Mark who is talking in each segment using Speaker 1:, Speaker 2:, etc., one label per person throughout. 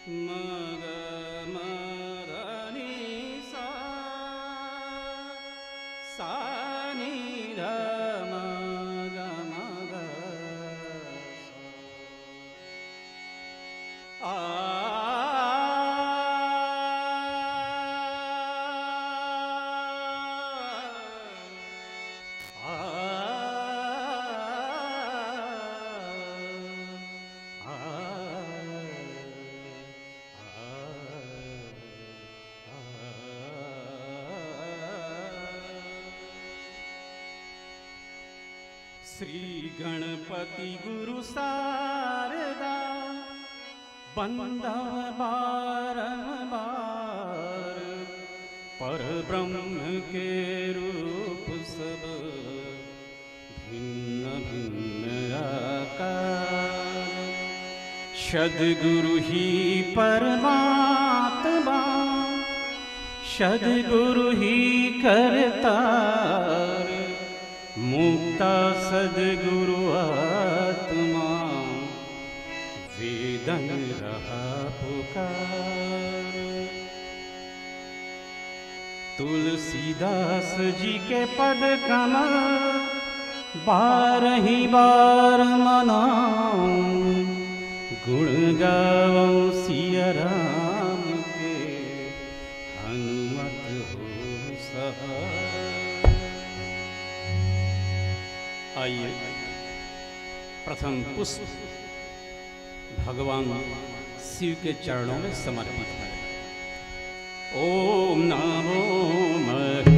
Speaker 1: मग मदनी सा सा नि ध मग मग सा श्री गणपति गुरु शारदा बंदा बारंबार पर ब्रह्म के रूप सब भिन्न भिन्न आकार। सद्गुरु ही परमात्मा सद्गुरु ही करतार। मुक्ता सद्गुरु आत्मा वेदन रहा पुकार। तुलसीदास जी के पद कमल बारही बार मनाऊं। गुण गाऊं सिया राम के हनुमत हो सहाय। आइए प्रथम पुष्प भगवान शिव के चरणों में समर्पित करें। ओम नमो महेश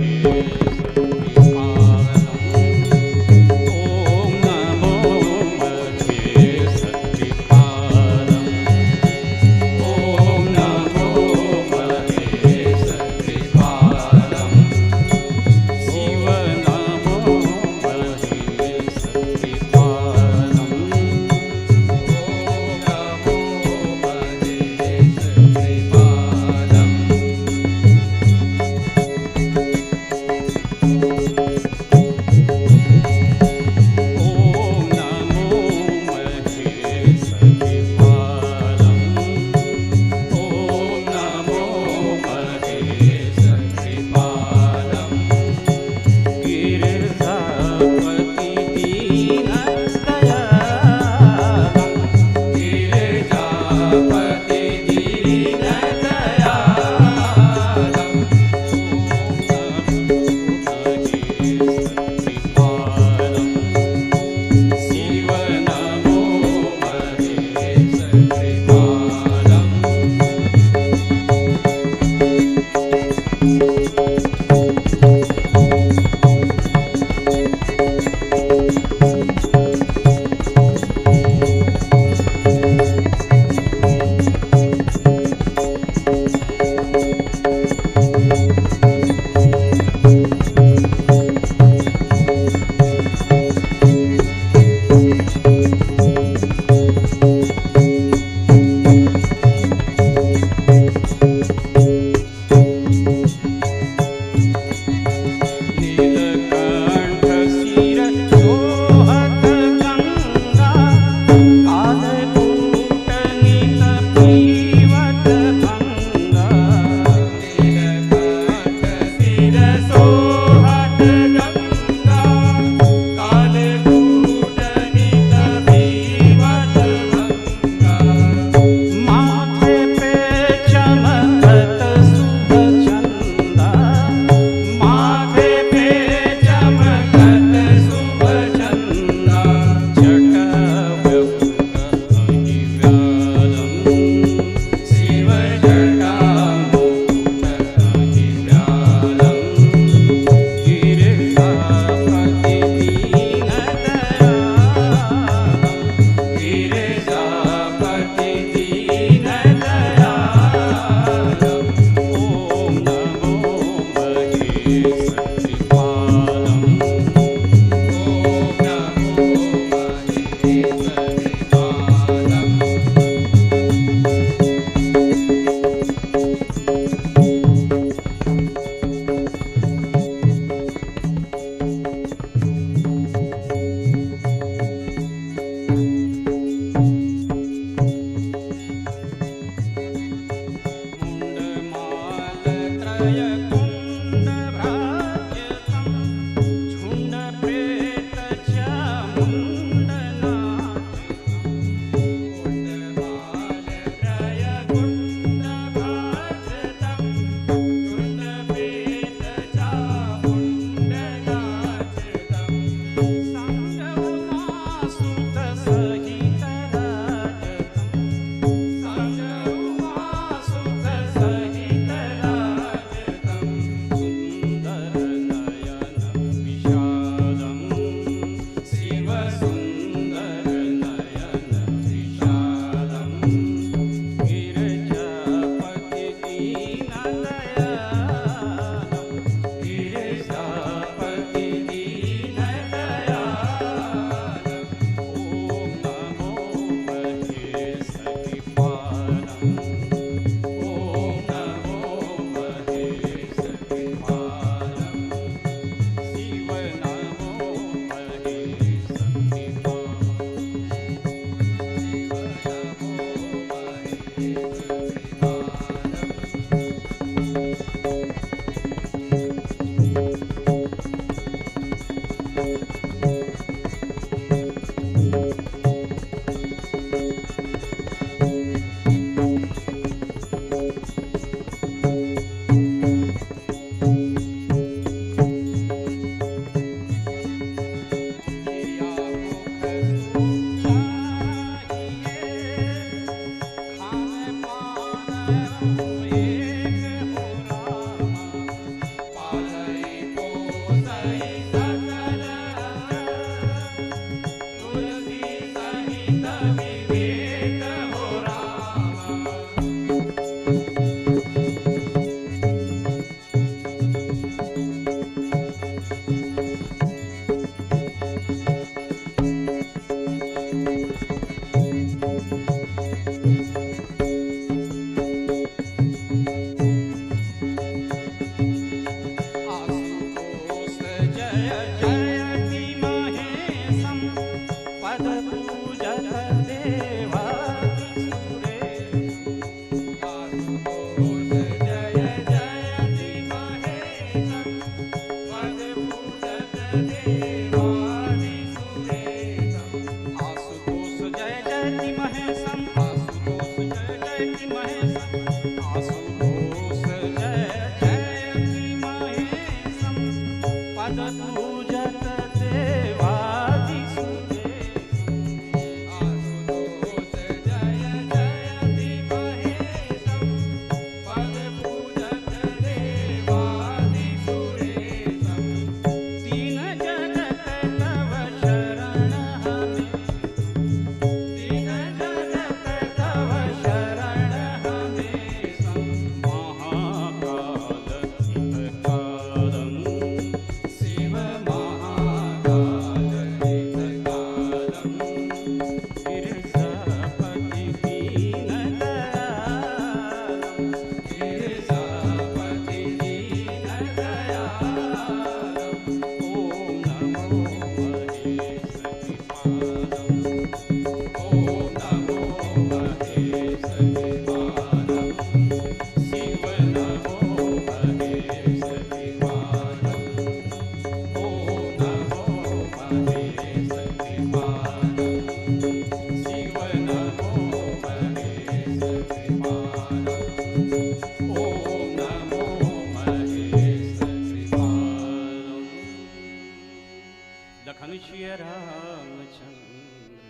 Speaker 1: जय रामचंद्र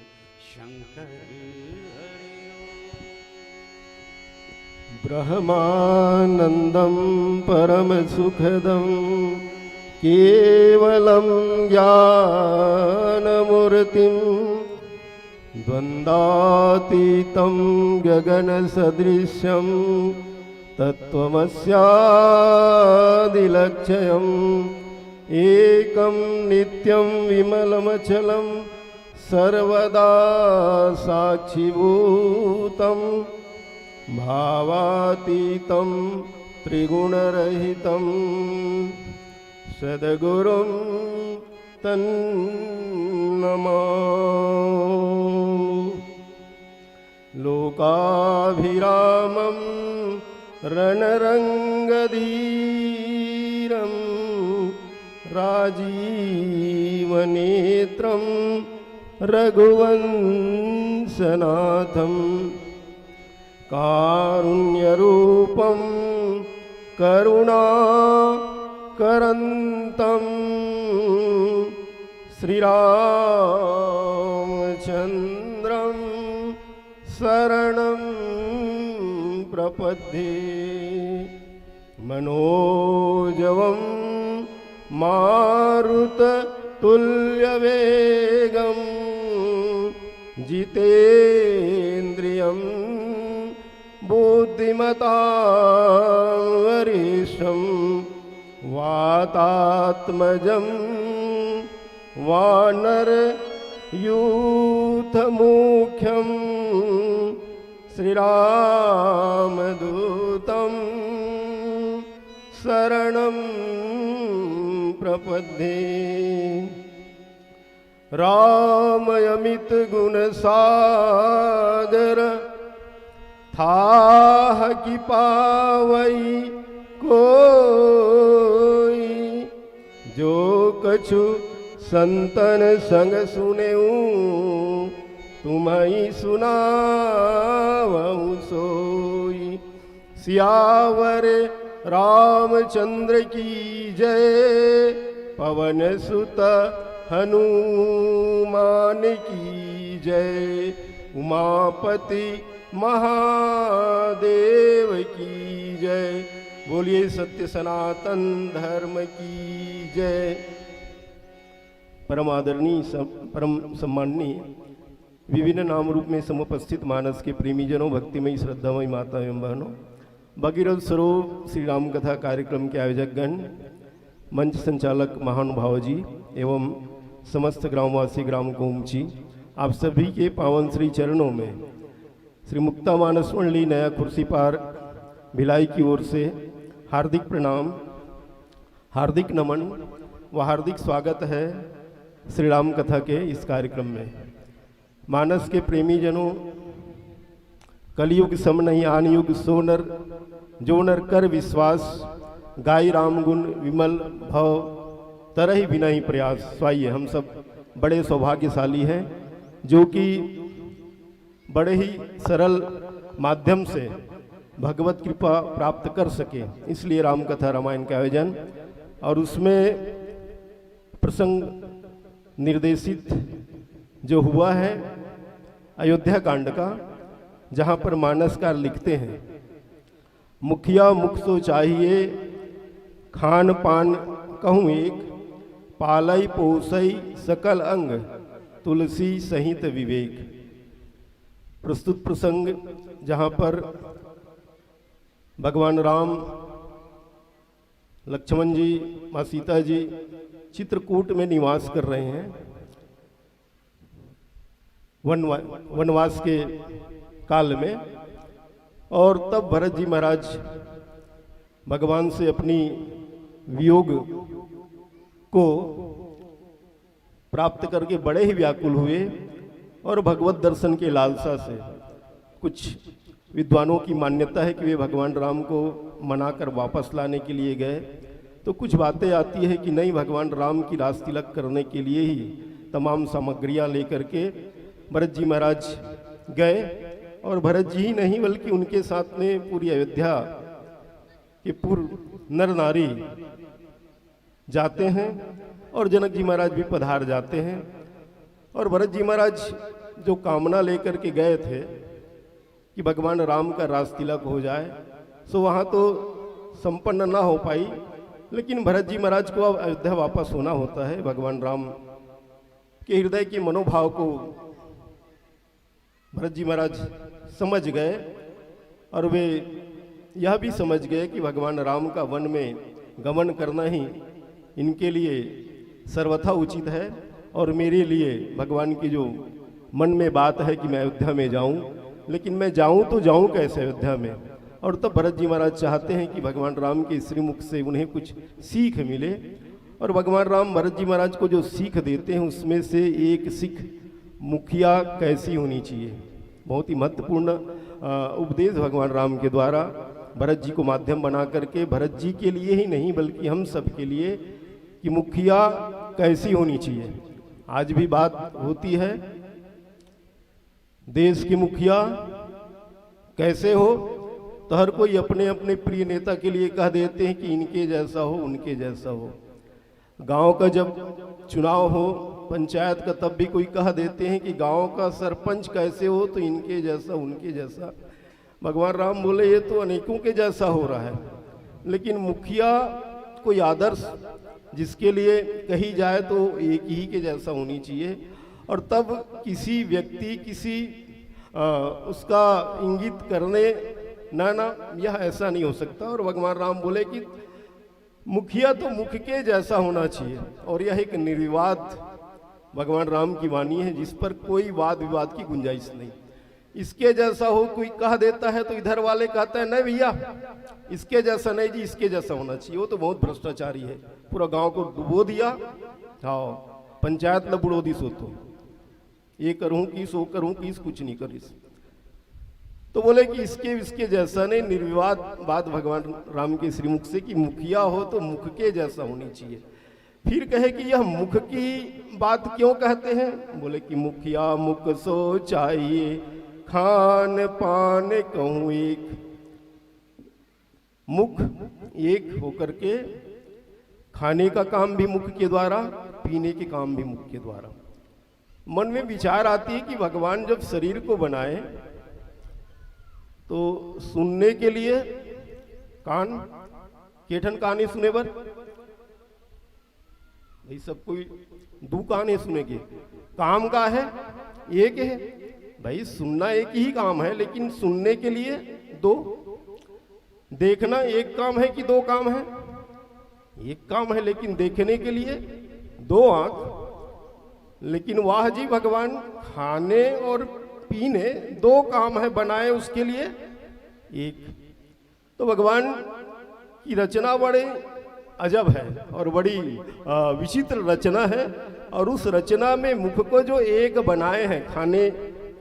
Speaker 1: शंकर हरि
Speaker 2: ब्रह्मानंदं परम सुखदं केवलं ज्ञानमूर्तिं द्वन्द्वातीतं गगनसदृशं तत्त्वमस्यादिलक्ष्यम् एकं नित्यं विमलमचलं सर्वदा साक्षिभूतं भावातीतं त्रिगुणरहितं सद्गुरुं तन्नमामि। लोकाभिरामं रणरङ्गधीरं राजीवनेत्रं रघुवंशनाथं कारुण्यरूपं करुणाकरन्तं श्रीरामचन्द्रं शरणं प्रपद्ये। मनोजवं मारुततुल्यवेगं जितेन्द्रियं बुद्धिमतां वरिष्ठं वातात्मजं वानरयूथमुख्यं श्रीरामदूतं शरणं प्रपद्ये। रामयमित गुणसागर थाह की पावई कोई, जो कछु संतन संग सुनेऊ तुम्हारी सुनावऊ सोई। सियावर रामचंद्र की जय, पवन सुत हनुमान की जय, उमापति महादेव की जय। बोलिए सत्य सनातन धर्म की जय। परम आदरणीय परम सम्माननीय विभिन्न नाम रूप में समुपस्थित मानस के प्रेमीजनों, भक्तिमयी श्रद्धामयी माता एवं बहनों, भगीरथ स्वरूप श्री राम कथा कार्यक्रम के आयोजकगण, मंच संचालक महानुभाव जी एवं समस्त ग्रामवासी ग्राम गोमची, आप सभी के पावन श्री चरणों में श्री मुक्ता मानस मंडली नया खुर्सीपार भिलाई की ओर से हार्दिक प्रणाम, हार्दिक नमन व हार्दिक स्वागत है श्री राम कथा के इस कार्यक्रम में। मानस के प्रेमी जनों, कलयुग सम नहीं आन युग सोनर, जो नर कर विश्वास, गाय राम गुण विमल भव तरह ही बिना ही प्रयास। स्वाइए हम सब बड़े सौभाग्यशाली हैं जो कि बड़े ही सरल माध्यम से भगवत कृपा प्राप्त कर सके, इसलिए राम कथा रामायण का आयोजन और उसमें प्रसंग निर्देशित जो हुआ है अयोध्या कांड का, जहाँ पर मानसकार लिखते हैं, मुखिया मुख सो चाहिए, खान पान कहूँ एक, पालई पोसई सकल अंग, तुलसी सहित विवेक। प्रस्तुत प्रसंग जहाँ पर भगवान राम, लक्ष्मण जी, माँ सीता जी चित्रकूट में निवास कर रहे हैं, वनवास के काल में, और तब भरत जी महाराज भगवान से अपनी वियोग को प्राप्त करके बड़े ही व्याकुल हुए और भगवत दर्शन के लालसा से, कुछ विद्वानों की मान्यता है कि वे भगवान राम को मनाकर वापस लाने के लिए गए, तो कुछ बातें आती है कि नहीं, भगवान राम की रास तिलक करने के लिए ही तमाम सामग्रियां लेकर के भरत जी महाराज गए, और भरत जी ही नहीं बल्कि उनके साथ में पूरी अयोध्या के पूर्व नर नारी जाते हैं और जनक जी महाराज भी पधार जाते हैं। और भरत जी महाराज जो कामना लेकर के गए थे कि भगवान राम का रास तिलक हो जाए, सो वहाँ तो संपन्न ना हो पाई, लेकिन भरत जी महाराज को अब अयोध्या वापस होना होता है। भगवान राम के हृदय के मनोभाव को भरत जी महाराज समझ गए और वे यह भी समझ गए कि भगवान राम का वन में गमन करना ही इनके लिए सर्वथा उचित है और मेरे लिए भगवान की जो मन में बात है कि मैं अयोध्या में जाऊं, लेकिन मैं जाऊं तो जाऊं कैसे अयोध्या में। और तब भरत जी महाराज चाहते हैं कि भगवान राम के श्रीमुख से उन्हें कुछ सीख मिले, और भगवान राम भरत जी महाराज को जो सीख देते हैं उसमें से एक सीख मुखिया कैसी होनी चाहिए। बहुत ही महत्वपूर्ण उपदेश भगवान राम के द्वारा भरत जी को माध्यम बना करके, भरत जी के लिए ही नहीं बल्कि हम सब के लिए, कि मुखिया कैसी होनी चाहिए। आज भी बात होती है देश के मुखिया कैसे हो, तो हर कोई अपने अपने प्रिय नेता के लिए कह देते हैं कि इनके जैसा हो, उनके जैसा हो। गांव का जब चुनाव हो पंचायत का, तब भी कोई कह देते हैं कि गांव का सरपंच कैसे हो, तो इनके जैसा, उनके जैसा। भगवान राम बोले ये तो अनेकों के जैसा हो रहा है, लेकिन मुखिया कोई आदर्श जिसके लिए कही जाए तो एक ही के जैसा होनी चाहिए। और तब किसी व्यक्ति किसी उसका इंगित करने ना यह ऐसा नहीं हो सकता। और भगवान राम बोले कि मुखिया तो मुख के जैसा होना चाहिए, और यह एक निर्विवाद भगवान राम की वाणी है जिस पर कोई वाद विवाद की गुंजाइश नहीं। इसके जैसा हो कोई कह देता है तो इधर वाले कहते हैं नहीं भैया इसके जैसा नहीं जी, इसके जैसा होना चाहिए। वो तो बहुत भ्रष्टाचारी है, पूरा गांव को डुबो दिया। हाँ, पंचायत न बुड़ो दी सो तो ये करूं कि सो करूं कि कुछ नहीं करीस। तो बोले कि इसके जैसा नहीं, निर्विवाद बात भगवान राम के श्रीमुख से कि मुखिया हो तो मुख के जैसा होनी चाहिए। फिर कहे कि यह मुख की बात क्यों कहते हैं, बोले कि मुखिया मुख सो चाहिए, खान पान कहूँ एक। मुख एक होकर के खाने का काम भी मुख के द्वारा, पीने के काम भी मुख के द्वारा। मन में विचार आती है कि भगवान जब शरीर को बनाए तो सुनने के लिए कान, केठन कान है सुने बर, भाई सब कोई दू कान है सुने के, काम का है एक है भाई, सुनना एक ही काम है लेकिन सुनने के लिए दो, देखना एक काम है कि दो काम है, एक काम है लेकिन देखने के लिए दो आंख। लेकिन वाह जी भगवान खाने और पीने दो काम है बनाए उसके लिए एक। तो भगवान की रचना बड़े अजब है और बड़ी विचित्र रचना है, और उस रचना में मुख को जो एक बनाए हैं खाने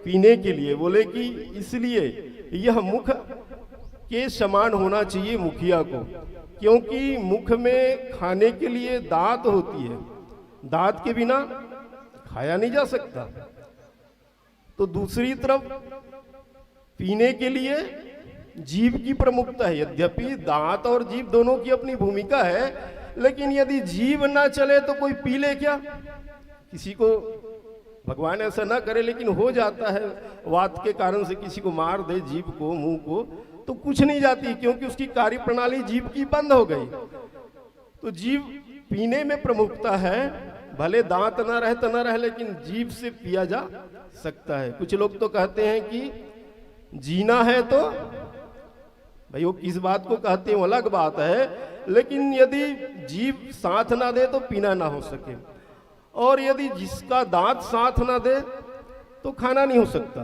Speaker 2: पीने के लिए, बोले कि इसलिए यह मुख के समान होना चाहिए मुखिया को, क्योंकि मुख में खाने के लिए दांत होती है, दांत के बिना खाया नहीं जा सकता। तो दूसरी तरफ पीने के लिए जीभ की प्रमुखता है। यद्यपि दांत और जीभ दोनों की अपनी भूमिका है, लेकिन यदि जीभ ना चले तो कोई पी ले क्या? किसी को भगवान ऐसा ना करे लेकिन हो जाता है, वात के कारण से किसी को मार दे जीभ को, मुंह को, तो कुछ नहीं जाती क्योंकि उसकी कार्य प्रणाली जीभ की बंद हो गई। तो जीभ पीने में प्रमुखता है, भले दांत ना रहे तो ना रहे लेकिन जीभ से पिया जा सकता है। कुछ लोग तो कहते हैं कि जीना है तो भाई वो किस बात को कहते हैं वो अलग बात है, लेकिन यदि जीभ साथ ना दे तो पीना ना हो सके, और यदि जिसका दांत साथ ना दे तो खाना नहीं हो सकता।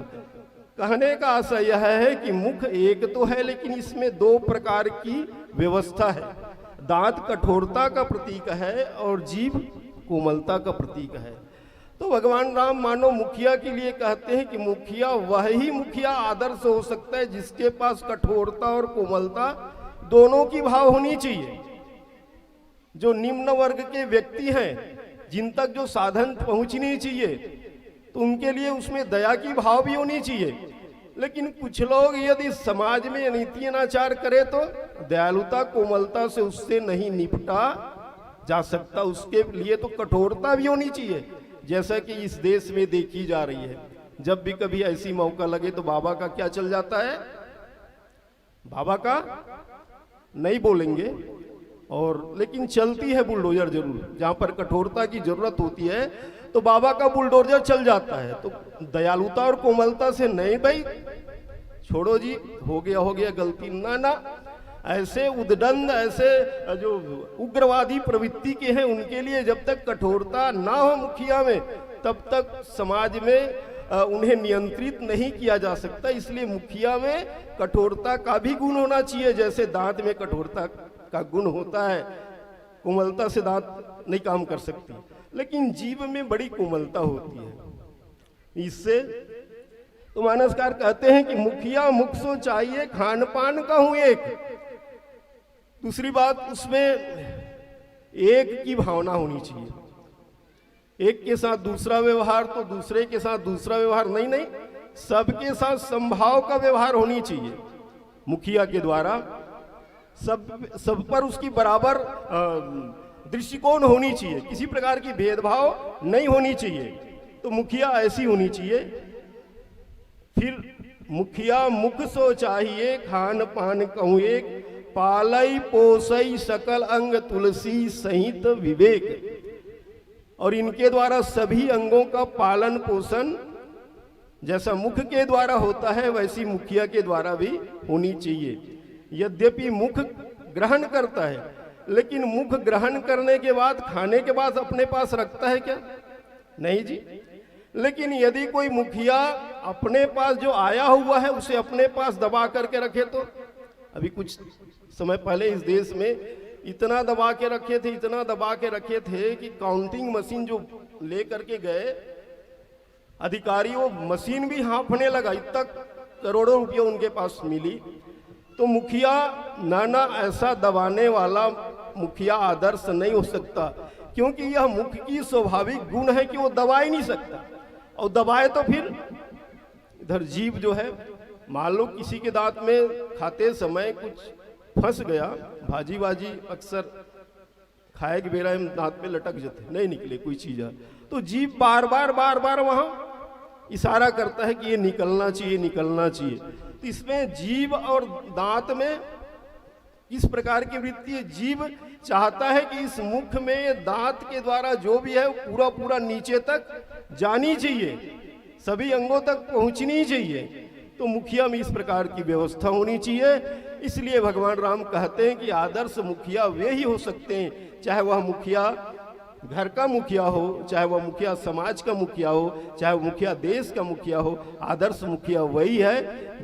Speaker 2: कहने का आशय यह है कि मुख एक तो है लेकिन इसमें दो प्रकार की व्यवस्था है। दांत कठोरता का प्रतीक है और जीभ कोमलता का प्रतीक है। तो भगवान राम मानो मुखिया के लिए कहते हैं कि मुखिया वही मुखिया आदर्श हो सकता है जिसके पास कठोरता और कोमलता दोनों की भाव होनी चाहिए। जो निम्न वर्ग के व्यक्ति हैं, जिन तक जो साधन पहुंचनी चाहिए, तो उनके लिए उसमें दया की भाव भी होनी चाहिए। लेकिन कुछ लोग यदि समाज में अनीति अनाचार करे तो दयालुता कोमलता से उससे नहीं निपटा जा सकता, उसके लिए तो कठोरता भी होनी चाहिए। जैसा कि इस देश में देखी जा रही है। जब भी कभी ऐसी मौका लगे तो बाबा का क्या चल जाता है, बाबा का नहीं बोलेंगे, और लेकिन चलती है बुलडोजर जरूर। जहां पर कठोरता की जरूरत होती है तो बाबा का बुलडोजर चल जाता है। तो दयालुता और कोमलता से नहीं भाई, छोड़ो जी, हो गया गलती, ना ना, ऐसे उद्दंड, ऐसे जो उग्रवादी प्रवृत्ति के हैं उनके लिए जब तक कठोरता ना हो मुखिया में, तब तक समाज में उन्हें नियंत्रित नहीं किया जा सकता। इसलिए मुखिया में कठोरता का भी गुण होना चाहिए, जैसे दांत में कठोरता का गुण होता है। कोमलता से दांत नहीं काम कर सकती, लेकिन जीव में बड़ी कोमलता होती है। इससे तो मानसकार कहते हैं कि मुखिया मुख सो चाहिए, खान पान का हूं एक। दूसरी बात, उसमें एक की भावना होनी चाहिए। एक के साथ दूसरा व्यवहार तो दूसरे के साथ दूसरा व्यवहार नहीं, सबके साथ समभाव का व्यवहार होनी चाहिए मुखिया के द्वारा। सब पर उसकी बराबर दृष्टिकोण होनी चाहिए, किसी प्रकार की भेदभाव नहीं होनी चाहिए। तो मुखिया ऐसी होनी चाहिए। फिर मुखिया मुख सो चाहिए, खान पान कहूं एक, पालई पोसई सकल अंग तुलसी सहित विवेक। और इनके द्वारा सभी अंगों का पालन पोषण जैसा मुख के द्वारा होता है, वैसी मुखिया के द्वारा भी होनी चाहिए। यद्यपि मुख ग्रहण करता है, लेकिन मुख ग्रहण करने के बाद, खाने के बाद अपने पास रखता है क्या? नहीं जी। लेकिन यदि कोई मुखिया अपने पास जो आया हुआ है उसे अपने पास दबा करके रखे तो, अभी कुछ समय पहले इस देश में इतना दबा के रखे थे कि काउंटिंग मशीन जो ले करके गए अधिकारी, वो मशीन भी हाँफने लगा, इतना करोड़ों रुपया उनके पास मिली। तो मुखिया नाना ऐसा दबाने वाला मुखिया आदर्श नहीं हो सकता, क्योंकि यह मुख की स्वाभाविक गुण है कि वो दबा ही नहीं सकता। और दबाए तो फिर इधर जीव जो है, मान लो किसी के दांत में खाते समय कुछ फंस गया, भाजी वाजी अक्सर खाए के बेरा में दांत में लटक जाते, नहीं निकले कोई चीज, तो जीव बार बार वहां इशारा करता है कि ये निकलना चाहिए। तो इसमें जीव और दांत में इस प्रकार की वृत्ति है। जीव चाहता है कि इस मुख में दांत के द्वारा जो भी है पूरा नीचे तक जानी चाहिए, सभी अंगों तक पहुंचनी चाहिए। तो मुखिया में इस प्रकार की व्यवस्था होनी चाहिए। इसलिए भगवान राम कहते हैं कि आदर्श मुखिया वे ही हो सकते हैं, चाहे वह मुखिया घर का मुखिया हो, चाहे वह मुखिया समाज का मुखिया हो, चाहे वह मुखिया देश का मुखिया हो। आदर्श मुखिया वही है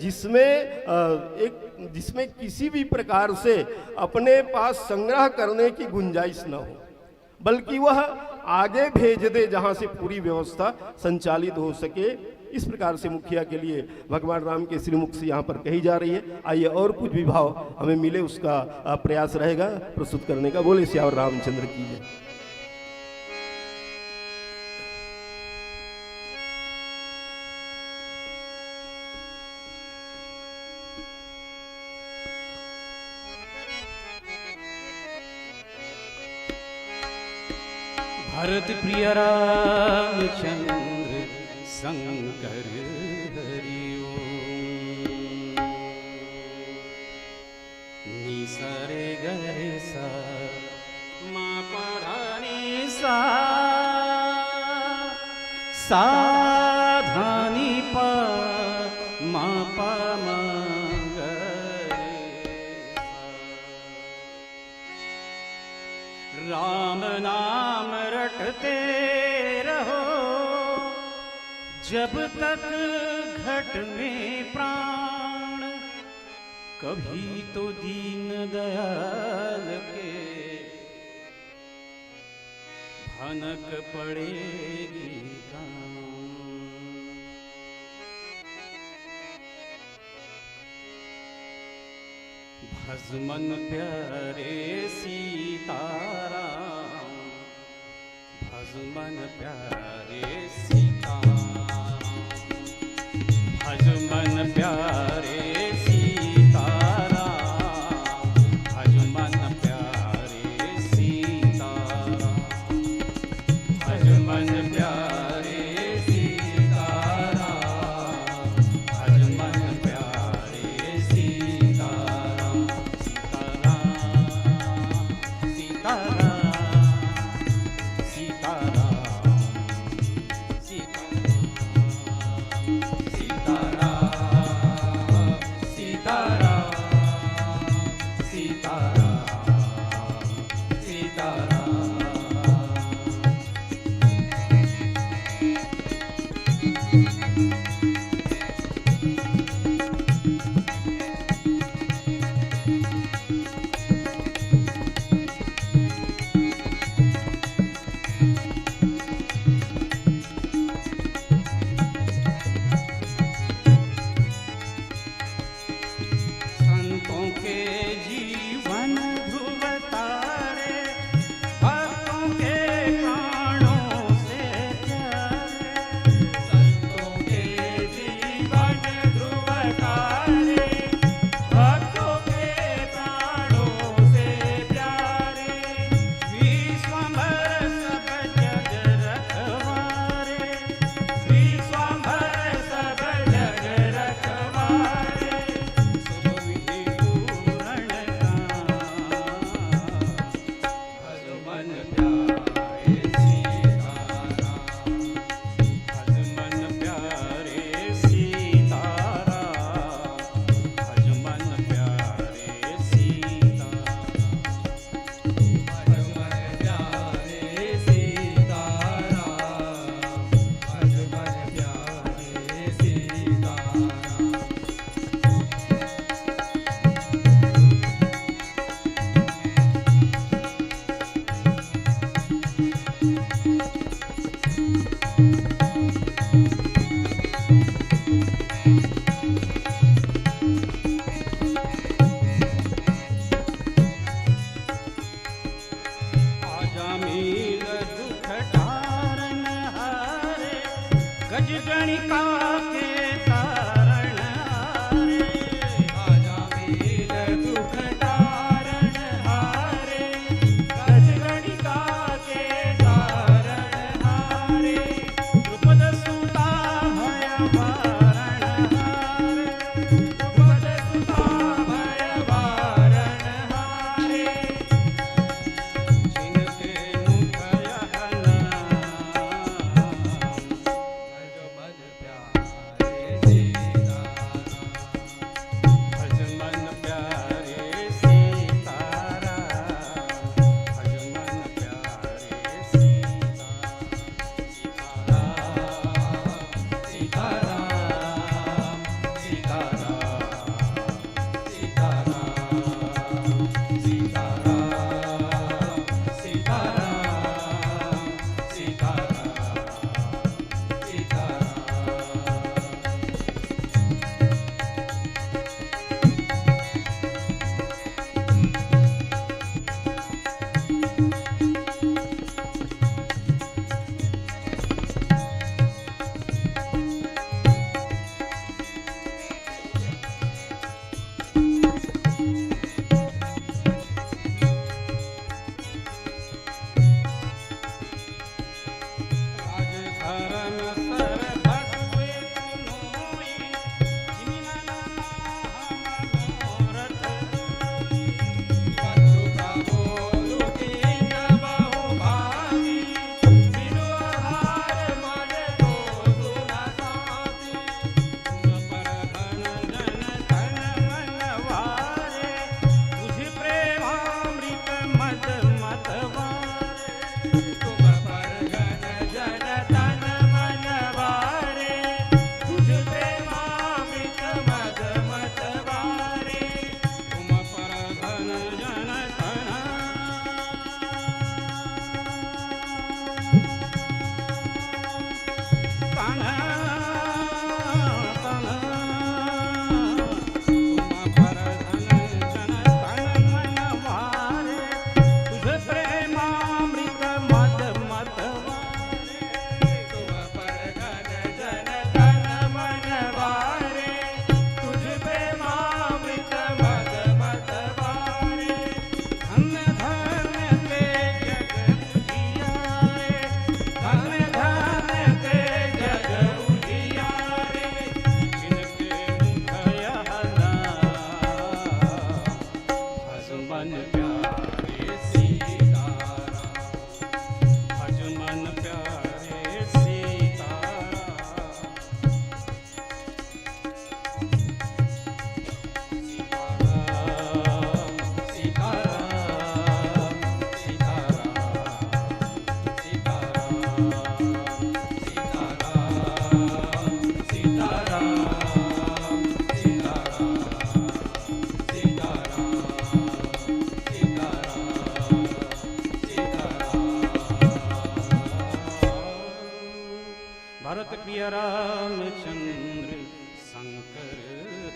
Speaker 2: जिसमें किसी भी प्रकार से अपने पास संग्रह करने की गुंजाइश न हो, बल्कि वह आगे भेज दे जहां से पूरी व्यवस्था संचालित हो सके। इस प्रकार से मुखिया के लिए भगवान राम के श्रीमुख से यहाँ पर कही जा रही है। आइए और कुछ भी भाव हमें मिले उसका प्रयास रहेगा प्रस्तुत करने का। बोले श्याम रामचंद्र की जय।
Speaker 1: भरत प्रिय रामचंद्र शंकर हरि ओम। नी सा रे ग रे सा मा पा धा नी सा सा धा नी पा मा पा मा ग रे सा। राम नाम रटते रहो जब तक घट में प्राण, कभी तो दीन दयाल के भनक पड़ेगी काम। भजमन प्यारे सीताराम, भजमन प्यारे सीताराम, भजमन प्यारे सीताराम, भजमन प्यारे सीताराम, भजमन प्यारे रामचंद्र शंकर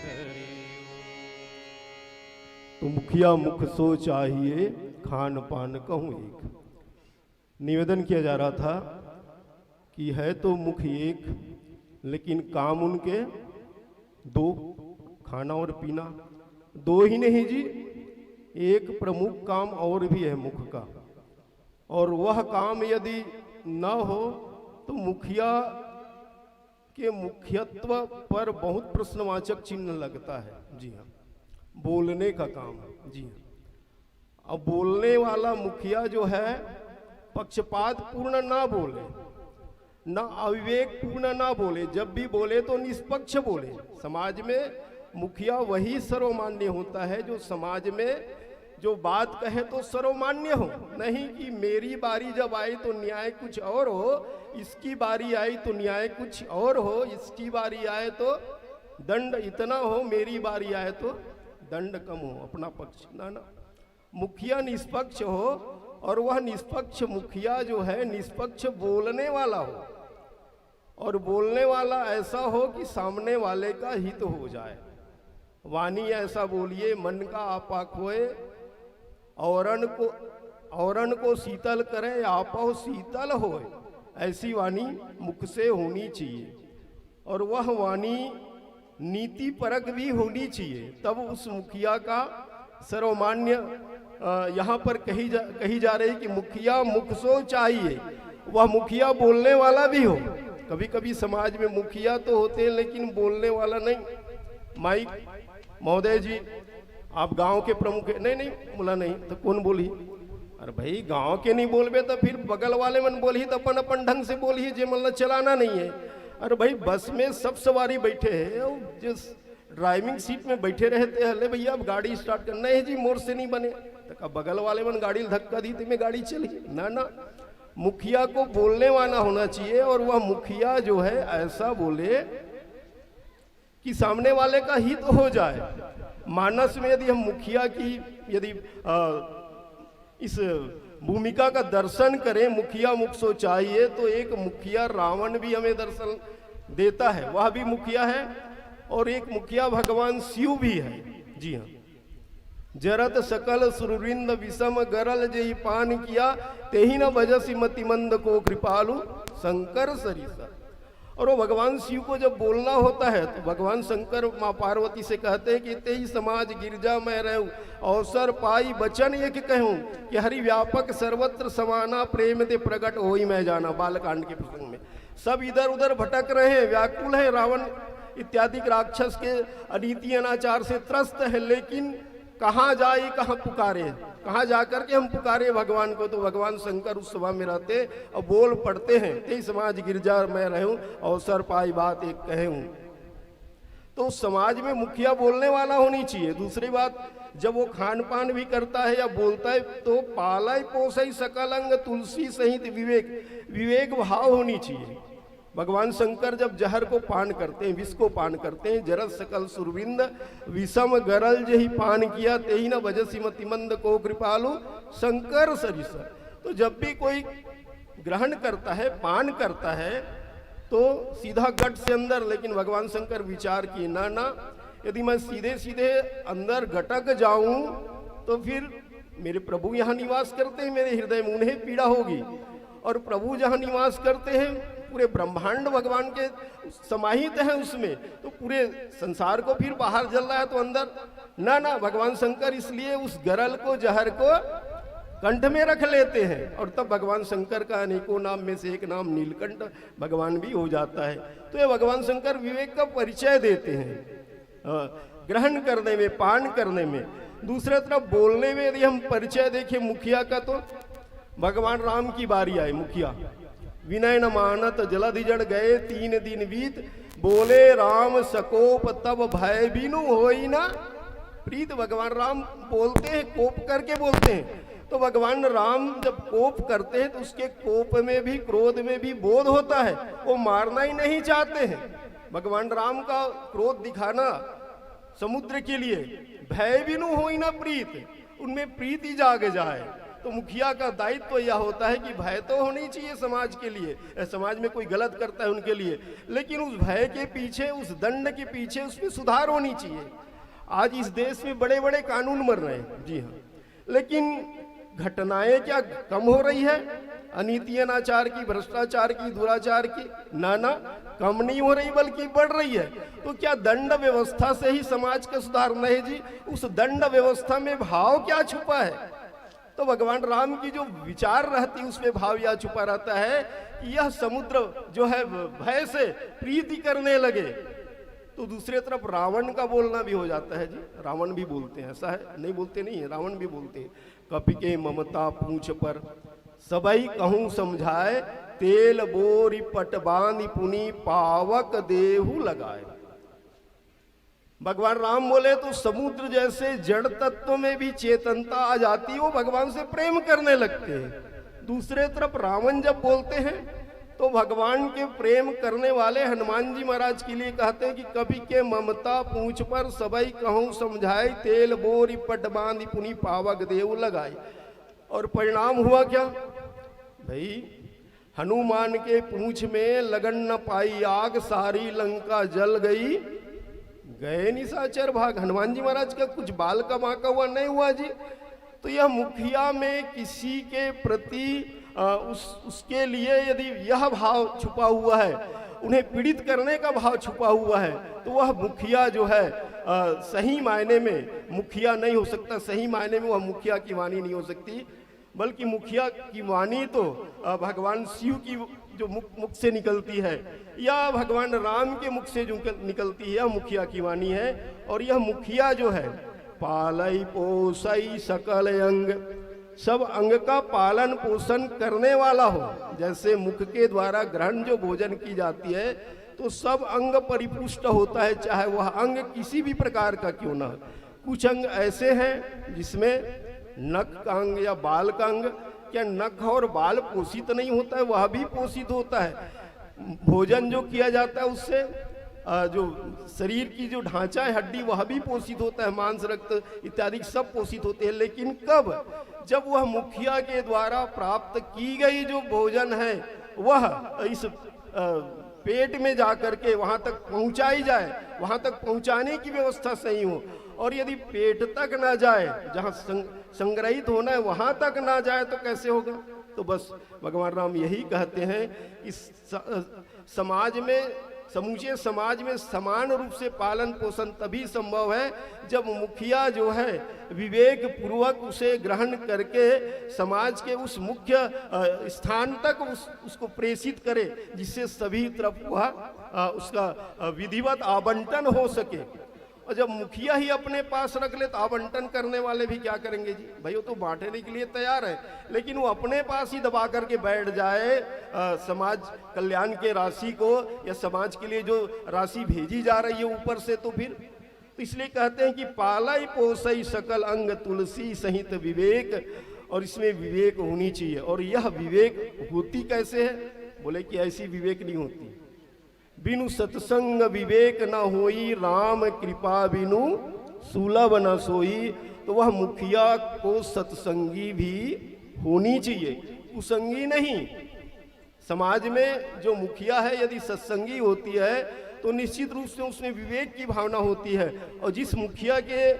Speaker 1: हरि।
Speaker 2: तो मुखिया मुख सो चाहिए, खान पान कहूँ एक। निवेदन किया जा रहा था कि है तो मुख एक, लेकिन काम उनके दो, खाना और पीना। दो ही नहीं जी, एक प्रमुख काम और भी है मुख का, और वह काम यदि न हो तो मुखिया के मुखियत्व पर बहुत प्रश्नवाचक चिन्ह लगता है। जी हाँ, बोलने का काम। जी हाँ, अब बोलने वाला मुखिया जो है पक्षपात पूर्ण ना बोले, ना अविवेक पूर्ण ना बोले, जब भी बोले तो निष्पक्ष बोले। समाज में मुखिया वही सर्वमान्य होता है जो समाज में जो बात कहे तो सर्वमान्य हो, नहीं कि मेरी बारी जब आई तो न्याय कुछ और हो, इसकी बारी आई तो न्याय कुछ और हो, इसकी बारी आए तो दंड इतना हो, मेरी बारी आए तो दंड कम हो, अपना पक्ष ना। मुखिया निष्पक्ष हो, और वह निष्पक्ष मुखिया जो है निष्पक्ष बोलने वाला हो, और बोलने वाला ऐसा हो कि सामने वाले का हित हो जाए। वाणी ऐसा बोलिए मन का आपा खोए, औरन को शीतल करे, आपो शीतल होए। ऐसी वाणी मुख से होनी चाहिए, और वह वाणी नीति परक भी होनी चाहिए, तब उस मुखिया का सर्वमान्य यहाँ पर कही जा रही कि मुखिया मुख सो चाहिए, वह मुखिया बोलने वाला भी हो। कभी कभी समाज में मुखिया तो होते हैं लेकिन बोलने वाला नहीं। माइक महोदय जी, आप गांव के प्रमुख है। नहीं बोला नहीं तो कौन बोली? अरे भाई गांव के नहीं बोलबे तो फिर बगल वाले मन बोली तो अपन अपन ढंग से बोली, जे मतलब चलाना नहीं है। अरे भाई बस में सब सवारी बैठे हैं, जिस ड्राइविंग सीट में बैठे रहते हैं, ले भैया अब गाड़ी स्टार्ट करना है जी, मोर से नहीं बने तो बगल वाले मन गाड़ी धक्का दी तो में गाड़ी चली ना। मुखिया को बोलने वाला होना चाहिए, और वह मुखिया जो है ऐसा बोले कि सामने वाले का हित हो जाए। मानस में यदि हम मुखिया की यदि इस भूमिका का दर्शन करें, मुखिया मुख सो चाहिए, तो एक मुखिया रावण भी हमें दर्शन देता है, वह भी मुखिया है, और एक मुखिया भगवान शिव भी है। जी हाँ, जरत सकल सुरविंद विषम गरल जय पान किया, तेहि न बजसी मतिमंद को कृपालु शंकर सरिसा। और वो भगवान शिव को जब बोलना होता है तो भगवान शंकर माँ पार्वती से कहते हैं कि तेहि समाज गिरजा मैं रहूं, अवसर पाई बचन एक कहूं, कि हरि व्यापक सर्वत्र समाना, प्रेम ते प्रकट होई मैं जाना। बालकांड के प्रसंग में सब इधर उधर भटक रहे हैं, व्याकुल है, रावण इत्यादि राक्षस के अनीति अनाचार से त्रस्त है, लेकिन कहाँ जाए कहाँ पुकारे, कहाँ जाकर के हम पुकारे भगवान को? तो भगवान शंकर उस सभा में रहते और बोल पड़ते हैं, तेई समाज गिरजा मैं रहूं, अवसर पाई बात एक कहूं। तो समाज में मुखिया बोलने वाला होनी चाहिए। दूसरी बात, जब वो खान पान भी करता है या बोलता है तो पालय पोसई सकल अंग तुलसी सहित विवेक भाव होनी चाहिए। भगवान शंकर जब जहर को पान करते हैं, विष को पान करते हैं, जरत सकल सुरविंद विषम गरल जही पान किया, तेहि न भजसी मतिमंद को कृपालु शंकर सरिसा। तो जब भी कोई ग्रहण करता है, पान करता है, तो सीधा गट से अंदर, लेकिन भगवान शंकर विचार किए ना, यदि मैं सीधे सीधे अंदर गटक जाऊं तो फिर मेरे प्रभु यहाँ निवास करते हैं, मेरे हृदय में उन्हें पीड़ा होगी, और प्रभु जहाँ निवास करते हैं पूरे ब्रह्मांड भगवान के समाहित है उसमें, तो पूरे संसार को फिर बाहर जल रहा है तो अंदर ना। भगवान शंकर इसलिए उस गरल को, जहर को कंठ में रख लेते हैं, और तब भगवान शंकर का अनेकों नाम में से एक नाम नीलकंठ भगवान भी हो जाता है। तो ये भगवान शंकर विवेक का परिचय देते हैं ग्रहण करने में, पान करने में। दूसरे तरफ बोलने में यदि हम परिचय देखें मुखिया का, तो भगवान राम की बारी आई। मुखिया विनय न मानत जलधि जड़ गए 3 दिन बीत, बोले राम सकोप तब भय बिनु होई ना प्रीत। भगवान राम बोलते हैं, कोप करके बोलते हैं। तो भगवान राम जब कोप करते हैं तो उसके कोप में भी, क्रोध में भी बोध होता है, वो मारना ही नहीं चाहते हैं। भगवान राम का क्रोध दिखाना समुद्र के लिए, भय बिनु होई ना प्रीत, उनमें प्रीति जाग जाए। तो मुखिया का दायित्व तो यह होता है कि भय तो होनी चाहिए समाज के लिए, समाज में कोई गलत करता है उनके लिए, लेकिन उस भय के पीछे, उस दंड के पीछे उसमें सुधार होनी चाहिए। आज इस देश में बड़े बड़े कानून बन रहे हैं, जी हाँ, लेकिन घटनाएं क्या कम हो रही है? अनीति अनाचार की, भ्रष्टाचार की, दुराचार की, ना कम नहीं हो रही बल्कि बढ़ रही है। तो क्या दंड व्यवस्था से ही समाज का सुधार नहीं जी? उस दंड व्यवस्था में भाव क्या छुपा है? तो भगवान राम की जो विचार रहती उसमें भाव यह छुपा रहता है कि यह समुद्र जो है भय से प्रीति करने लगे। तो दूसरे तरफ रावण का बोलना भी हो जाता है जी, रावण भी बोलते हैं, ऐसा है नहीं बोलते नहीं है, रावण भी बोलते हैं, कपि के ममता पूंछ पर सबई कहूं समझाए, तेल बोरी पट बांधि पुनि पावक देहु लगाए। भगवान राम बोले तो समुद्र जैसे जड़ तत्व में भी चेतनता आ जाती है, वो भगवान से प्रेम करने लगते हैं। दूसरे तरफ रावण जब बोलते हैं तो भगवान के प्रेम करने वाले हनुमान जी महाराज के लिए कहते हैं कि कभी के ममता पूंछ पर सबई कहूं समझाए, तेल बोरी पट बांधि पुनि पावक देहु लगाए। और परिणाम हुआ क्या भाई? हनुमान के पूंछ में लगन न पाई आग, सारी लंका जल गई, गए निशाचर भाग। हनुमान जी महाराज का कुछ बाल का बांका हुआ नहीं हुआ जी। तो यह मुखिया में किसी के प्रति उसके लिए यदि यह भाव छुपा हुआ है, उन्हें पीड़ित करने का भाव छुपा हुआ है, तो वह मुखिया जो है सही मायने में मुखिया नहीं हो सकता। सही मायने में वह मुखिया की वाणी नहीं हो सकती, बल्कि मुखिया की वाणी तो भगवान शिव की जो मुख से निकलती है या भगवान राम के मुख से जो निकलती है, यह मुखिया की वाणी है। और यह मुखिया जो है पालई पोसई सकल अंग, सब अंग का पालन पोषण करने वाला हो। जैसे मुख के द्वारा ग्रहण जो भोजन की जाती है तो सब अंग परिपुष्ट होता है, चाहे वह अंग किसी भी प्रकार का क्यों ना। कुछ अंग ऐसे हैं जिसमें नख का अंग या बाल का अंग, क्या नख और बाल पोषित नहीं होता है? वह भी पोषित होता है। भोजन जो किया जाता है उससे जो शरीर की जो ढांचा है, हड्डी, वह भी पोषित होता है, मांस रक्त इत्यादि सब पोषित होते हैं। लेकिन कब? जब वह मुखिया के द्वारा प्राप्त की गई जो भोजन है वह इस पेट में जाकर के वहां तक पहुंचाई जाए, वहां तक पहुंचाने की व्यवस्था सही हो। और यदि पेट तक ना जाए, जहां संग्रहित होना है वहां तक ना जाए तो कैसे होगा? तो बस भगवान राम यही कहते हैं, इस समाज में, समूचे समाज में समान रूप से पालन पोषण तभी संभव है जब मुखिया जो है विवेक पूर्वक उसे ग्रहण करके समाज के उस मुख्य स्थान तक उसको प्रेषित करे, जिससे सभी तरफ वह उसका विधिवत आवंटन हो सके। और जब मुखिया ही अपने पास रख ले तो आवंटन करने वाले भी क्या करेंगे जी? भाई वो तो बांटने के लिए तैयार है, लेकिन वो अपने पास ही दबा करके बैठ जाए समाज कल्याण के राशि को, या समाज के लिए जो राशि भेजी जा रही है ऊपर से, तो फिर तो इसलिए कहते हैं कि पालई पोसई सकल अंग तुलसी सहित विवेक। और इसमें विवेक होनी चाहिए। और यह विवेक होती कैसे है? बोले कि ऐसी विवेक नहीं होती, बिनु सत्संग विवेक न होई, राम कृपा बिनु सुलभ न सोई। तो वह मुखिया को सत्संगी भी होनी चाहिए, कुसंगी नहीं। समाज में जो मुखिया है यदि सत्संगी होती है तो निश्चित रूप से उसमें विवेक की भावना होती है। और जिस मुखिया के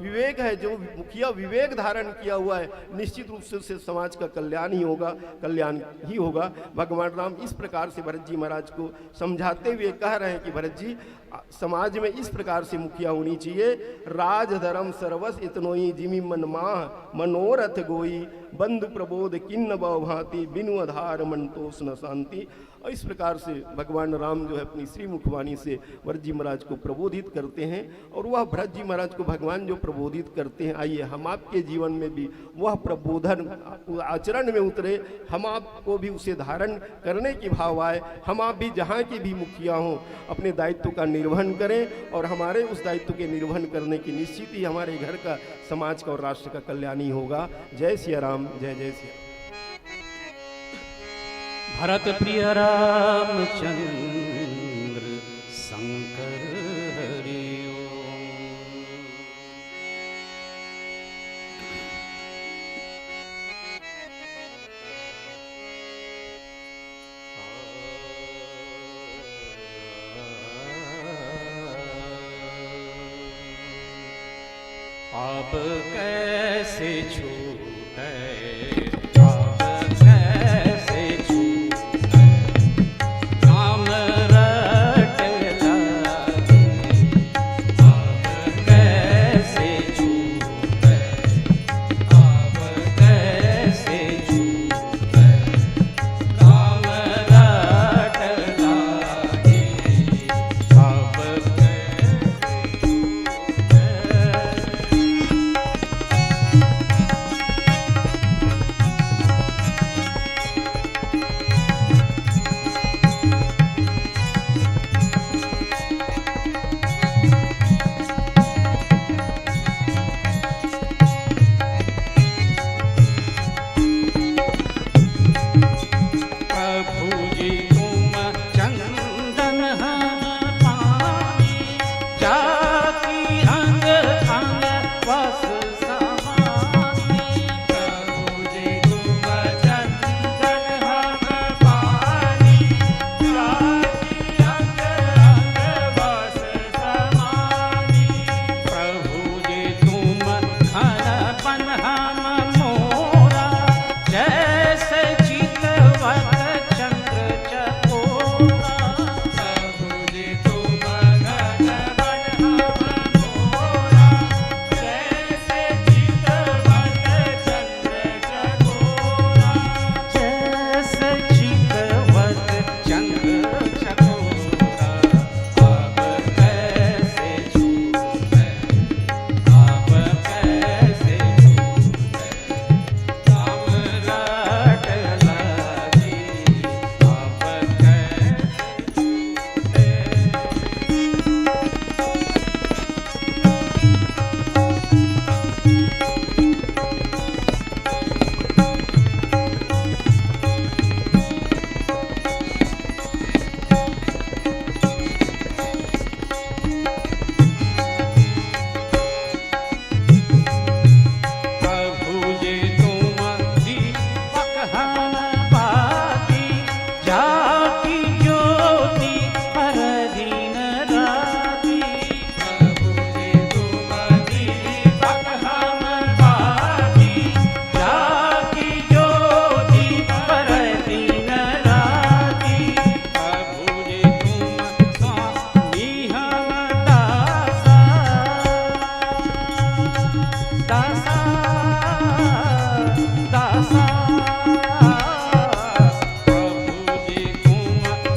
Speaker 2: विवेक है, जो मुखिया विवेक धारण किया हुआ है, निश्चित रूप से उससे समाज का कल्याण ही होगा, कल्याण ही होगा। भगवान राम इस प्रकार से भरत जी महाराज को समझाते हुए कह रहे हैं कि भरत जी, समाज में इस प्रकार से मुखिया होनी चाहिए। राज धर्म सर्वस इतनोई, जिमि मन माह मनोरथ गोई, बंधु प्रबोध किन्न भांति, बिनु आधार मन तोष न शांति। और इस प्रकार से भगवान राम जो है अपनी श्री मुखवाणी से भरत जी महाराज को प्रबोधित करते हैं। और वह भरत जी महाराज को भगवान जो प्रबोधित करते हैं, आइए हम आपके जीवन में भी वह प्रबोधन आचरण में उतरे, हम आपको भी उसे धारण करने की भाव आए। हम आप भी जहाँ के भी मुखिया हों अपने दायित्व का निर्वहन करें, और हमारे उस दायित्व के निर्वहन करने की निश्चित ही हमारे घर का, समाज का और राष्ट्र का कल्याण ही होगा। जय सिया राम, जय जय सिया।
Speaker 1: भरत प्रिय रामचंद्र शंकर हरि ओम। अब कैसे छूटे, अब कैसे छूटे, नाम रट लागे। अब कैसे छूटे, अब कैसे छूटे, नाम रट लागे। अब कैसे प्रभु जी तुम चंदन हम पानी, जाकी अंग अंग वस समानी। प्रभु जी तुम चंदन हम पानी, जाकी अंग अंग वस समानी। प्रभु जी तुम घनपन हम मोरा, जैसे चितवत चंद्र चकोरा। प्रभु जी तुम घनपन हम मोरा, जैसे चितवत चंद्र चकोरा। जैसे चितवत चंद्र चकोरा। अब कैसे छूटे, अब कैसे छूटे, नाम रट लागे। अब कैसे छूटे। प्रभु जी तुम दीपक हम बाती, जाकी ज्योति पर दिन राती। प्रभु जी तुम दीपक हम बाती, जाकी ज्योति पर दिन राती। प्रभु जी तुम स्वामी हम दासा, दासा दासा। प्रभु जी तुम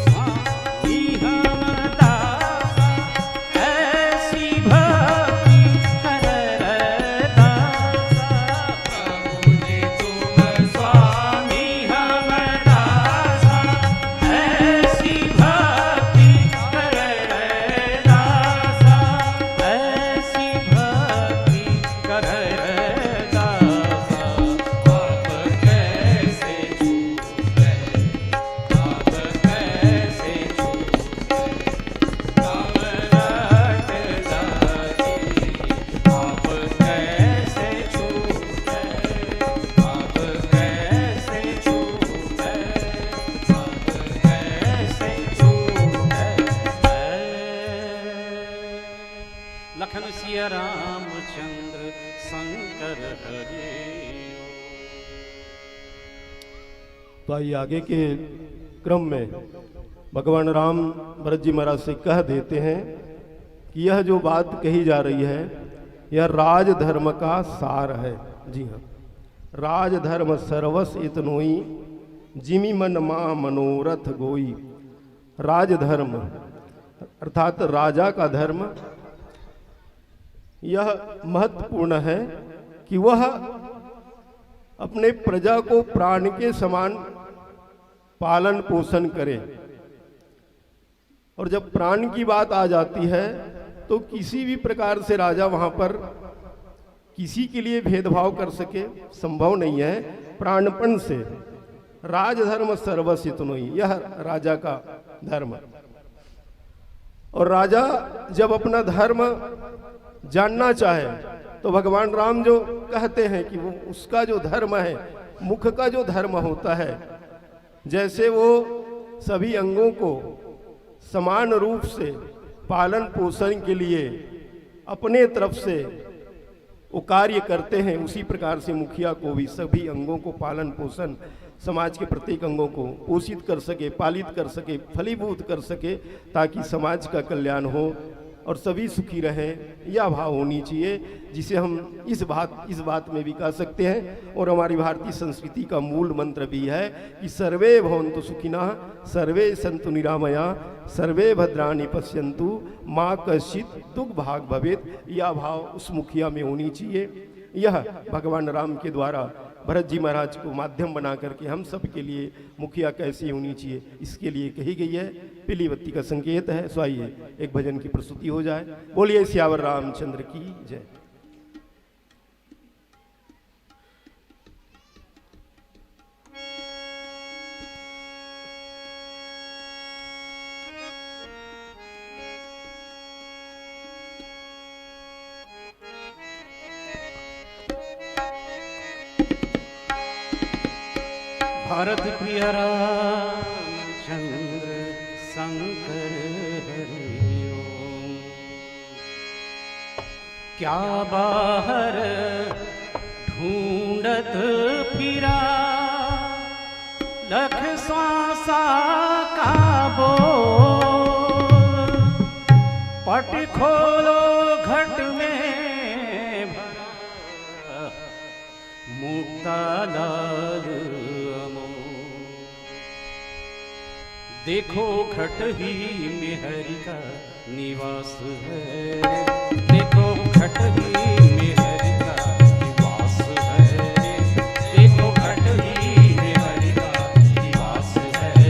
Speaker 1: स्वामी हम दासा, ऐसी भक्ति कर दासा। प्रभु जी तुम स्वामी हम दासा, ऐसी भक्ति कर दासा, ऐसी भक्ति कर दासा। अब कैसे छूटे, अब कैसे छूटे, नाम रट लागे। अब कैसे छूटे, अब कैसे छूटे, अब कैसे छूटे। लखन सिया रामचंद्र शंकर हरे।
Speaker 2: तो आइए आगे के क्रम में भगवान राम भरत जी महाराज से कह देते हैं कि यह जो बात कही जा रही है यह राजधर्म का सार है। जी हाँ, राजधर्म सर्वस इतनोई, जिमि मन मां मनोरथ गोई। राजधर्म अर्थात राजा का धर्म यह महत्वपूर्ण है कि वह अपने प्रजा को प्राण के समान पालन पोषण करे। और जब प्राण की बात आ जाती है तो किसी भी प्रकार से राजा वहां पर किसी के लिए भेदभाव कर सके संभव नहीं है। प्राणपण से राजधर्म सर्वसितनोई, यह राजा का धर्म। और राजा जब अपना धर्म जानना चाहे तो भगवान राम जो कहते हैं कि वो उसका जो धर्म है, मुख का जो धर्म होता है, जैसे वो सभी अंगों को समान रूप से पालन पोषण के लिए अपने तरफ से वो कार्य करते हैं, उसी प्रकार से मुखिया को भी सभी अंगों को पालन पोषण, समाज के प्रत्येक अंगों को पोषित कर सके, पालित कर सके, फलीभूत कर सके, ताकि समाज का कल्याण हो और सभी सुखी रहें। यह भाव होनी चाहिए, जिसे हम इस बात में भी कह सकते हैं। और हमारी भारतीय संस्कृति का मूल मंत्र भी है कि सर्वे भवन्तु सुखिनः, सर्वे सन्तु निरामया, सर्वे भद्राणि पश्यन्तु, माँ कश्चित् दुख भाग भवेत्। यह भाव उस मुखिया में होनी चाहिए। यह भगवान राम के द्वारा भरत जी महाराज को माध्यम बना करके हम सब के लिए मुखिया कैसी होनी चाहिए, इसके लिए कही गई है। पीली बत्ती का संकेत है। सो आइए एक भजन की प्रस्तुति हो जाए। बोलिए सियावर रामचंद्र की जय।
Speaker 1: भारत प्रिय रामचंद्र शंकर हरि ओम। क्या बाहर ढूंढत फिरा, लख श्वासा का बोल, पट खोलो घट में भरा, मुक्ता लाल देखो घट ही में हरि का निवास है, देखो घट ही में हरि का निवास है, देखो घट ही में हरि का निवास है,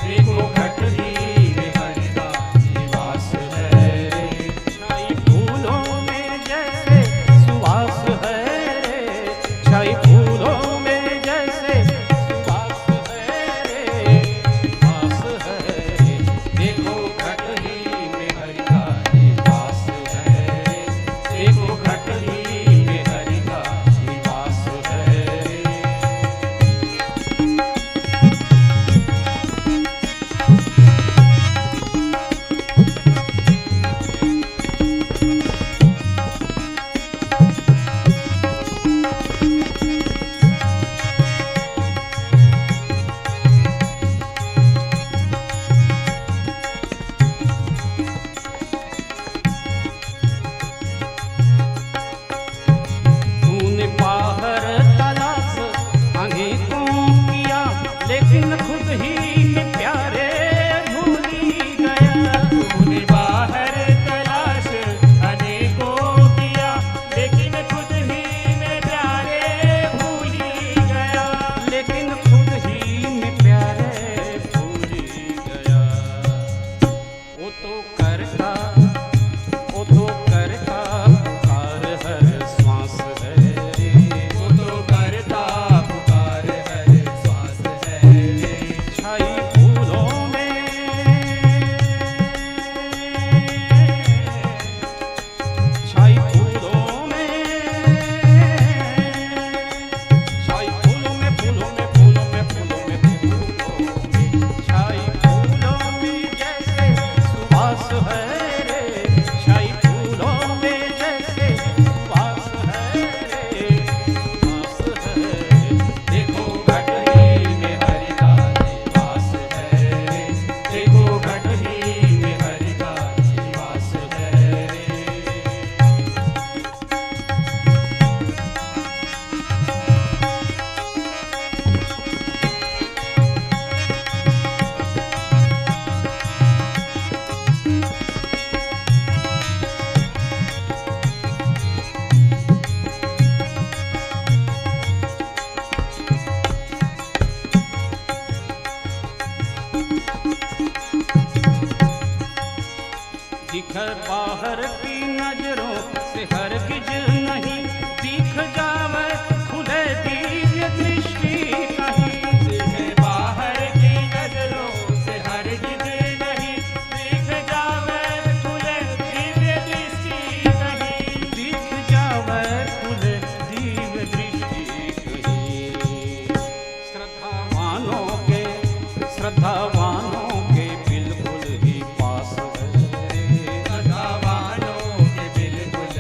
Speaker 1: देखो घट ही में हरि का निवास है। छाई फूलों में जैसे सुवास है, छाई फूलों में जैसे दिखर बाहर की नजरों से हरगिज नहीं, दिख जावे खुले दिव्य दृष्टि कहीं। दिखर बाहर की नजरों से हरगिज नहीं, दिख जावे खुले दिव्य दृष्टि कहीं, दिख जावे खुले दिव्य दृष्टि कहीं। श्रद्धावानों के बिल्कुल ही पास है, श्रद्धावानों के बिल्कुल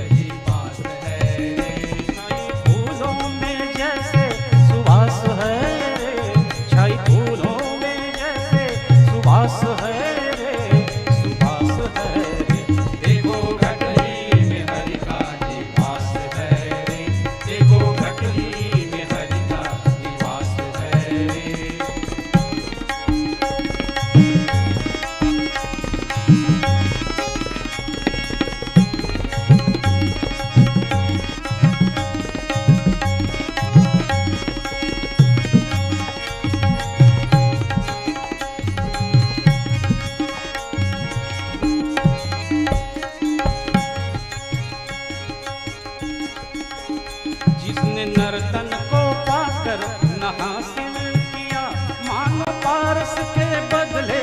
Speaker 1: जिसने नर्तन को पाकर न हासिल किया, मानो पारस के बदले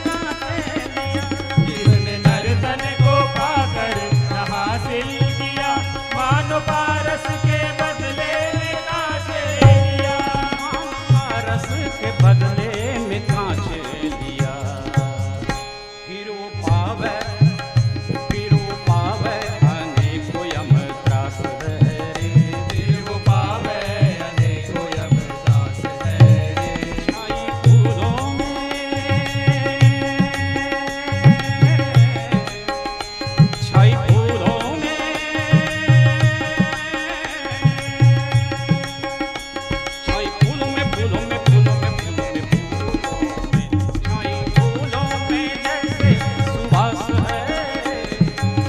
Speaker 1: कांटे लिया।
Speaker 3: जिसने नर्तन को पाकर न हासिल किया, मानो पारस के बदले में कांटे लिया।
Speaker 1: पारस के बदले में कांचे लिया। फिर वो पावे अनेको यम त्रास है रे।
Speaker 3: फिर वो पावे अनेको यम त्रास है रे।
Speaker 1: छाई फूलों में, छाई फूलों में, छाई फूलों में, फूलों में, फूलों में, फूलों में, फूलों में, छाई फूलों में जैसे सुवास है।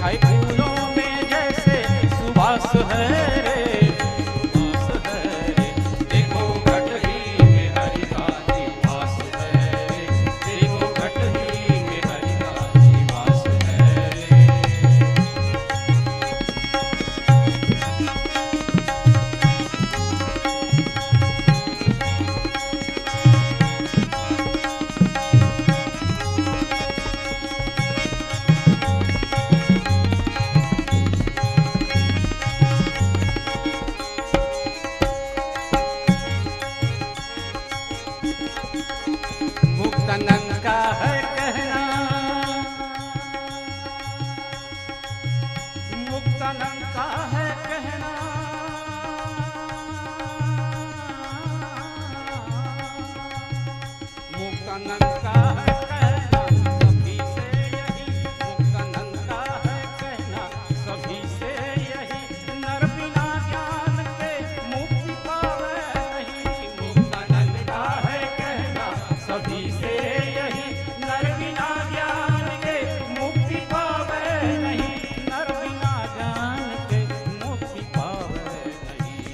Speaker 1: छाई फूलों में जैसे सुवास है रे, सुवास है रे। देखो घटही में हरि का निवास है रे। देखो घटही में हरि का निवास है रे। मुक्तानंद का है कहना, मुक्तानंद का है कहना, मुक्तानंद का है कहना सभी से यही। मुक्तानंद का है कहना सभी से यही। नर बिना ज्ञान के मुक्ति पावे नहीं। मुक्तानंद का है कहना सभी से यही। नर बिना ज्ञान के मुक्ति पावे नहीं। नर बिना ज्ञान के मुक्ति पावे नहीं।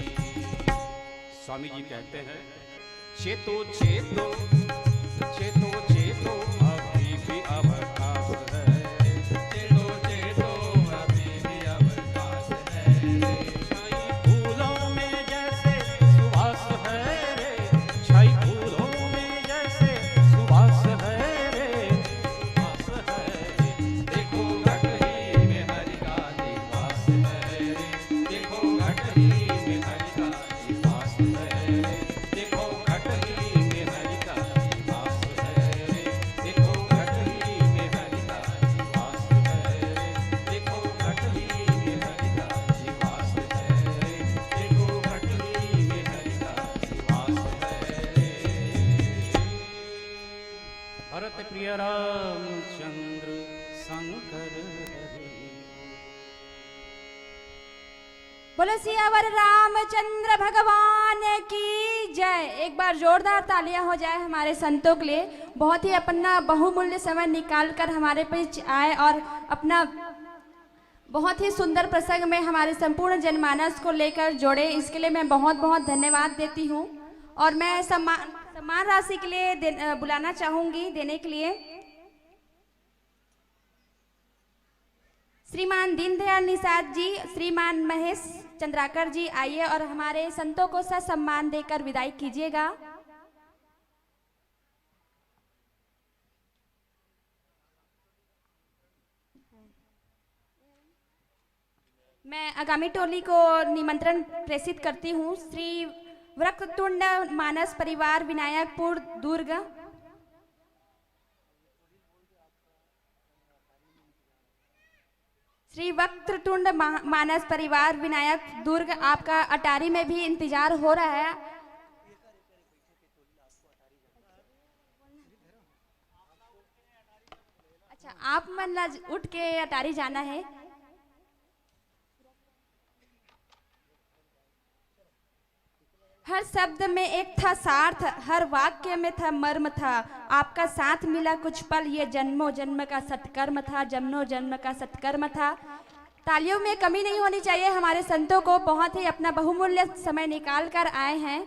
Speaker 1: स्वामी जी कहते हैं, चेतो चेतो चेतो चेतो अभी भी अवकाश है।
Speaker 3: चेतो चेतो अभी भी अवकाश है।
Speaker 1: छाई फूलों में जैसे सुवास है रे। छाई फूलों में जैसे सुवास है रे, सुवास है रे।
Speaker 3: देखो घटही में हरि का निवास है रे। देखो घटही में हरि का निवास है रे। देखो घटही में हरि का निवास है रे। देखो घटही में हरि का निवास है रे। देखो घटही में हरि का निवास है रे। देखो घटही में हरि का निवास है रे।
Speaker 1: भरत प्रिय रामचंद्र शंकर हरे।
Speaker 4: बोलो सियावर रामचंद्र भगवान की जय। एक बार जोरदार तालियां हो जाए हमारे संतों के लिए। बहुत ही अपना बहुमूल्य समय निकाल कर हमारे बीच आए और अपना बहुत ही सुंदर प्रसंग में हमारे संपूर्ण जनमानस को लेकर जोड़े। इसके लिए मैं बहुत बहुत धन्यवाद देती हूँ। और मैं सम्मान राशि के लिए बुलाना चाहूँगी देने के लिए श्रीमान दीनदयाल निषाद जी, श्रीमान महेश चंद्राकर जी, आइए और हमारे संतों को सम्मान देकर विदाई कीजिएगा। मैं आगामी टोली को निमंत्रण प्रेषित करती हूँ। श्री वक्रतुंड मानस परिवार विनायकपुर दुर्ग, श्री वक्रतुंड मानस परिवार विनायक दुर्ग, आपका अटारी में भी इंतजार हो रहा है। अच्छा, आप मतलब उठ के अटारी जाना है। हर्ष शब्द में एक था सार्थ, हर वाक्य में था मर्म था। आपका साथ मिला कुछ पल, ये जन्मों जन्म का सत्कर्म था, जन्मों जन्म का सत्कर्म था। तालियों में कमी नहीं होनी चाहिए हमारे संतों को, बहुत ही अपना बहुमूल्य समय निकाल कर आए हैं।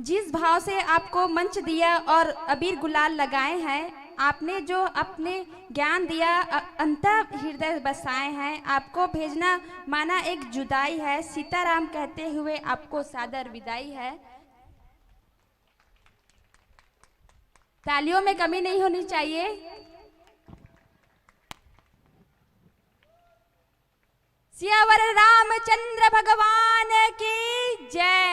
Speaker 4: जिस भाव से आपको मंच दिया और अबीर गुलाल लगाए हैं, आपने जो अपने ज्ञान दिया, अंतर हृदय बसाए हैं, आपको भेजना माना एक जुदाई है। सीताराम कहते हुए आपको सादर विदाई है। तालियों में कमी नहीं होनी चाहिए। सियावर रामचंद्र भगवान की जय।